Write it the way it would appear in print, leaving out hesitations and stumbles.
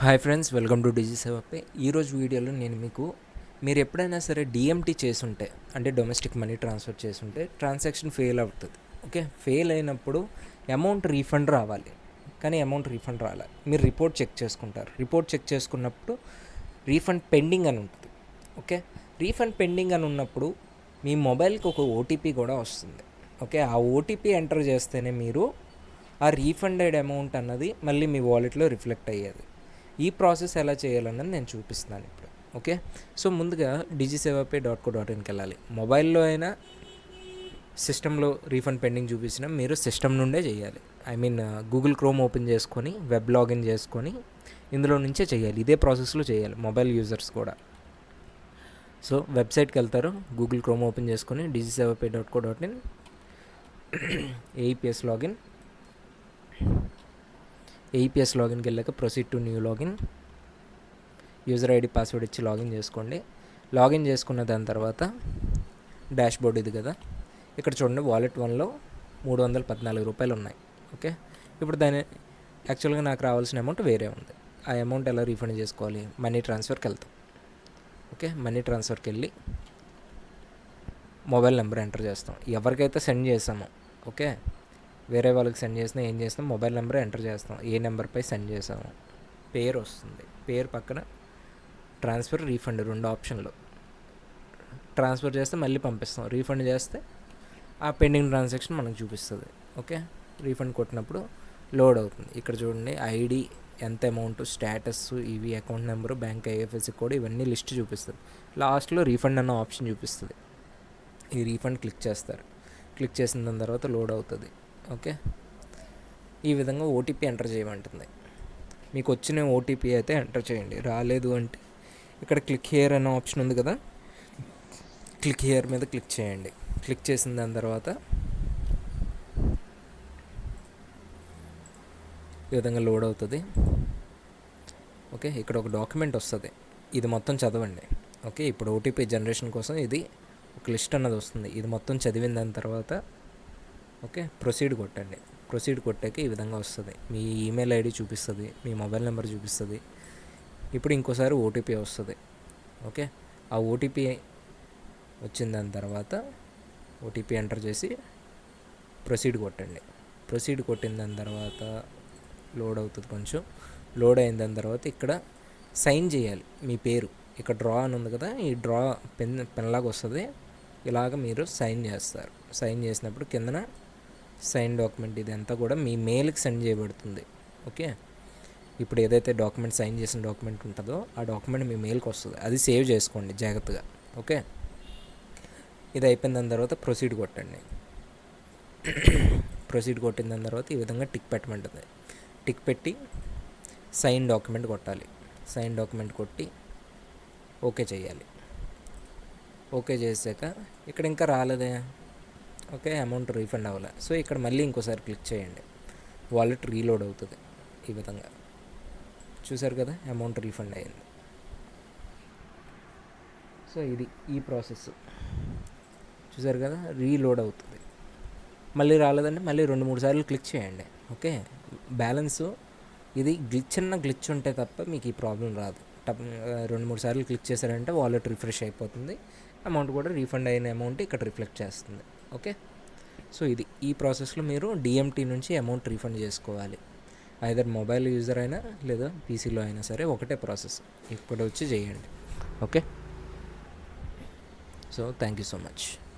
Hi friends, welcome to డిజి సేవ pay. ఈరోజు వీడియోలో నేను మీకు మీరు ఎప్పుడైనా సరే డిఎంటీ చేసుంటే, అంటే డొమెస్టిక్ మనీ ట్రాన్స్ఫర్ చేసుంటే ట్రాన్సాక్షన్ ఫెయిల్ అవుతుంది. ఓకే, ఫెయిల్ అయినప్పుడు అమౌంట్ రీఫండ్ రావాలి, కానీ అమౌంట్ రీఫండ్ రావాలి. మీరు రిపోర్ట్ చెక్ చేసుకుంటారు. రిపోర్ట్ చెక్ చేసుకున్నప్పుడు రీఫండ్ పెండింగ్ అని ఉంటుంది. ఓకే, రీఫండ్ పెండింగ్ అని ఉన్నప్పుడు మీ మొబైల్కి ఒక ఓటీపీ కూడా వస్తుంది. ఓకే, ఆ ఓటీపీ ఎంటర్ చేస్తేనే మీరు ఆ రీఫండెడ్ అమౌంట్ అన్నది మళ్ళీ మీ వాలెట్లో రిఫ్లెక్ట్ అయ్యేది. ఈ ప్రాసెస్ ఎలా చేయాలన్నది నేను చూపిస్తున్నాను ఇప్పుడు. ఓకే, సో ముందుగా digisevapay.co.inకి వెళ్ళాలి. మొబైల్లో అయినా సిస్టంలో రీఫండ్ పెండింగ్ చూపించినా మీరు సిస్టమ్ నుండే చేయాలి. గూగుల్ క్రోమ్ ఓపెన్ చేసుకొని వెబ్ లాగిన్ చేసుకొని ఇందులో నుంచే చేయాలి. ఇదే ప్రాసెస్లో చేయాలి మొబైల్ యూజర్స్ కూడా. సో వెబ్సైట్కి వెళ్తారు, గూగుల్ క్రోమ్ ఓపెన్ చేసుకొని digisevapay.co.in ఏఈపిఎస్ లాగిన్కి వెళ్ళాక proceed to new login, user ID password ఇచ్చి లాగిన్ చేసుకోండి. లాగిన్ చేసుకున్న దాని తర్వాత డాష్ బోర్డ్ ఇది కదా, ఇక్కడ చూడండి వాలెట్ 1లో 314 రూపాయలు ఉన్నాయి. ఓకే, ఇప్పుడు యాక్చువల్గా నాకు రావాల్సిన అమౌంట్ వేరే ఉంది. ఆ అమౌంట్ ఎలా రీఫండ్ చేసుకోవాలి? మనీ ట్రాన్స్ఫర్కి వెళ్తాం. ఓకే, మనీ ట్రాన్స్ఫర్కి వెళ్ళి మొబైల్ నెంబర్ ఎంటర్ చేస్తాం. ఎవరికైతే సెండ్ చేసామో, ఓకే, వేరే వాళ్ళకి సెండ్ చేసినా ఏం చేస్తాం, మొబైల్ నెంబర్ ఎంటర్ చేస్తాం. ఏ నెంబర్పై సెండ్ చేసాము పేరు వస్తుంది. పేరు పక్కన ట్రాన్స్ఫర్, రీఫండ్ 2 ఆప్షన్లు. ట్రాన్స్ఫర్ చేస్తే మళ్ళీ పంపిస్తాం, రీఫండ్ చేస్తే ఆ పెండింగ్ ట్రాన్సాక్షన్ మనకు చూపిస్తుంది. ఓకే, రీఫండ్ కొట్టినప్పుడు లోడ్ అవుతుంది. ఇక్కడ చూడండి ఐడి, ఎంత అమౌంట్, స్టేటస్, ఇవి account number, bank IFSC code, ఇవన్నీ లిస్ట్ చూపిస్తుంది. లాస్ట్లో రీఫండ్ అన్న ఆప్షన్ చూపిస్తుంది. ఈ రీఫండ్ క్లిక్ చేస్తారు. క్లిక్ చేసిన దాని తర్వాత లోడ్ అవుతుంది. ఓకే, ఈ విధంగా ఓటీపీ ఎంటర్ చేయమంటుంది. మీకు వచ్చిన ఓటీపీ అయితే ఎంటర్ చేయండి. రాలేదు అంటే ఇక్కడ క్లిక్ హియర్ అనే ఆప్షన్ ఉంది కదా, క్లిక్ హియర్ మీద క్లిక్ చేయండి. క్లిక్ చేసిన దాని తర్వాత ఈ విధంగా లోడ్ అవుతుంది. ఓకే, ఇక్కడ ఒక డాక్యుమెంట్ వస్తుంది, ఇది మొత్తం చదవండి. ఓకే, ఇప్పుడు ఓటీపీ జనరేషన్ కోసం ఇది ఒక లిస్ట్ అన్నది వస్తుంది. ఇది మొత్తం చదివిన దాని తర్వాత ఓకే ప్రొసీడ్ కొట్టండి. ప్రొసీడ్ కొట్టాక ఈ విధంగా వస్తుంది. మీ ఈమెయిల్ ఐడి చూపిస్తుంది, మీ మొబైల్ నెంబర్ చూపిస్తుంది. ఇప్పుడు ఇంకోసారి ఓటీపీ వస్తుంది. ఓకే, ఆ ఓటీపీ వచ్చిన దాని తర్వాత ఓటీపీ ఎంటర్ చేసి ప్రొసీడ్ కొట్టండి. ప్రొసీడ్ కొట్టిన దాని తర్వాత లోడ్ అవుతుంది. కొంచెం లోడ్ అయిన దాని తర్వాత ఇక్కడ సైన్ చేయాలి మీ పేరు. ఇక్కడ డ్రా అని ఉంది కదా, ఈ డ్రా పెన్లాగా వస్తుంది. ఇలాగ మీరు సైన్ చేస్తారు. సైన్ చేసినప్పుడు కిందన సైన్ డాక్యుమెంట్ ఇదంతా కూడా మీ మెయిల్కి సెండ్ చేయబడుతుంది. ఓకే, ఇప్పుడు ఏదైతే డాక్యుమెంట్ సైన్ చేసిన డాక్యుమెంట్ ఉంటుందో ఆ డాక్యుమెంట్ మీ మెయిల్కి వస్తుంది. అది సేవ్ చేసుకోండి జాగ్రత్తగా. ఓకే, ఇది అయిపోయిన దాని తర్వాత ప్రొసీడ్ కొట్టండి. ప్రొసీడ్ కొట్టిన దాని తర్వాత ఈ విధంగా టిక్ పెట్టమంటుంది. టిక్ పెట్టి సైన్ డాక్యుమెంట్ కొట్టాలి. సైన్ డాక్యుమెంట్ కొట్టి ఓకే చేయాలి. ఓకే చేసాక ఇక్కడ ఇంకా రాలేదే, ఓకే అమౌంట్ రీఫండ్ అవ్వాలి. సో ఇక్కడ మళ్ళీ ఇంకోసారి క్లిక్ చేయండి, వాలెట్ రీలోడ్ అవుతుంది. ఈ విధంగా చూసారు కదా, అమౌంట్ రీఫండ్ అయ్యింది. సో ఇది ఈ ప్రాసెస్ చూసారు కదా, రీలోడ్ అవుతుంది. మళ్ళీ రాలేదంటే మళ్ళీ 2-3 సార్లు క్లిక్ చేయండి. ఓకే, బ్యాలెన్స్ ఇది చిన్న గ్లిచ్ ఉంటే తప్ప మీకు ఈ ప్రాబ్లం రాదు. 2-3 సార్లు క్లిక్ చేశారంటే వాలెట్ రిఫ్రెష్ అయిపోతుంది. అమౌంట్ కూడా రీఫండ్ అయిన అమౌంట్ ఇక్కడ రిఫ్లెక్ట్ చేస్తుంది. ఓకే, సో ఇది ఈ ప్రాసెస్లో మీరు డిఎంటీ నుంచి అమౌంట్ రీఫండ్ చేసుకోవాలి. ఐదర్ మొబైల్ యూజర్ అయినా లేదా పీసీలో అయినా సరే ఒకటే ప్రాసెస్. ఇప్పుడు వచ్చి చేయండి. Okay, so thank you so much.